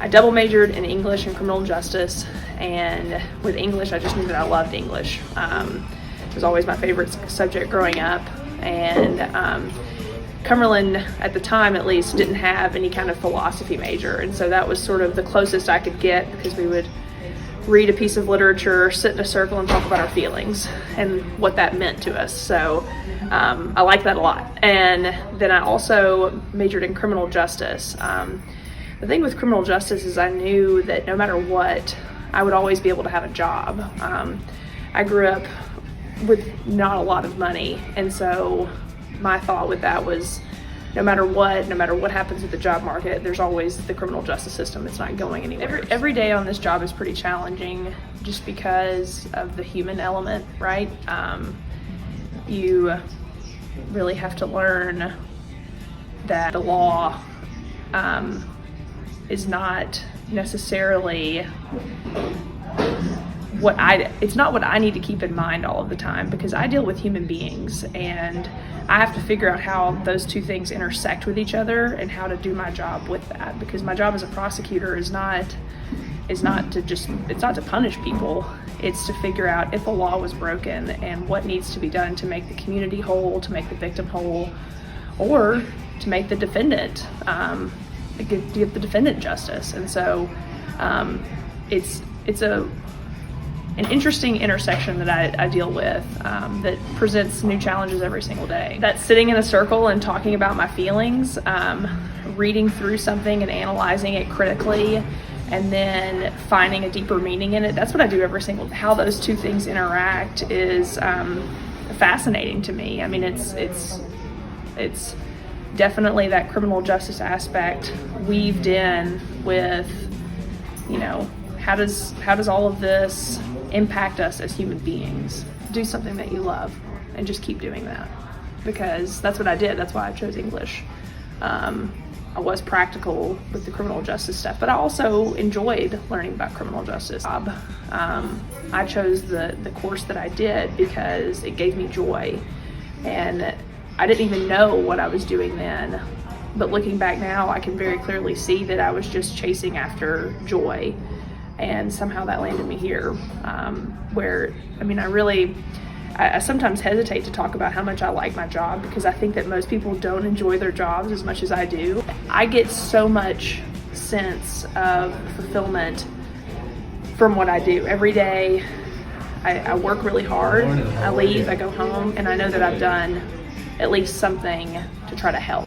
I double majored in English and criminal justice, and with English, I just knew that I loved English. It was always my favorite subject growing up, and Cumberland, at the time at least, didn't have any kind of philosophy major, and so that was sort of the closest I could get, because we would read a piece of literature, sit in a circle, and talk about our feelings and what that meant to us. So I like that a lot. And then I also majored in criminal justice. The thing with criminal justice is I knew that no matter what, I would always be able to have a job. I grew up with not a lot of money, and so my thought with that was no matter what happens with the job market, there's always the criminal justice system. It's not going anywhere. Every day on this job is pretty challenging just because of the human element, right? You really have to learn that the law is not necessarily it's not what I need to keep in mind all of the time, because I deal with human beings and I have to figure out how those two things intersect with each other and how to do my job with that, because my job as a prosecutor is not to punish people. It's to figure out if a law was broken and what needs to be done to make the community whole, to make the victim whole, or to make the defendant give the defendant justice. And so it's an interesting intersection that I deal with that presents new challenges every single day. That's sitting in a circle and talking about my feelings, reading through something and analyzing it critically, and then finding a deeper meaning in it. That's what I do every single day. How those two things interact is fascinating to me. I mean, it's definitely that criminal justice aspect weaved in with, how does all of this impact us as human beings? Do something that you love and just keep doing that, because that's what I did. That's why I chose English. I was practical with the criminal justice stuff, but I also enjoyed learning about criminal justice. I chose the course that I did because it gave me joy, and I didn't even know what I was doing then, but looking back now, I can very clearly see that I was just chasing after joy. And somehow that landed me here, where, I sometimes hesitate to talk about how much I like my job, because I think that most people don't enjoy their jobs as much as I do. I get so much sense of fulfillment from what I do. Every day, I work really hard, I leave, I go home, and I know that I've done at least something to try to help.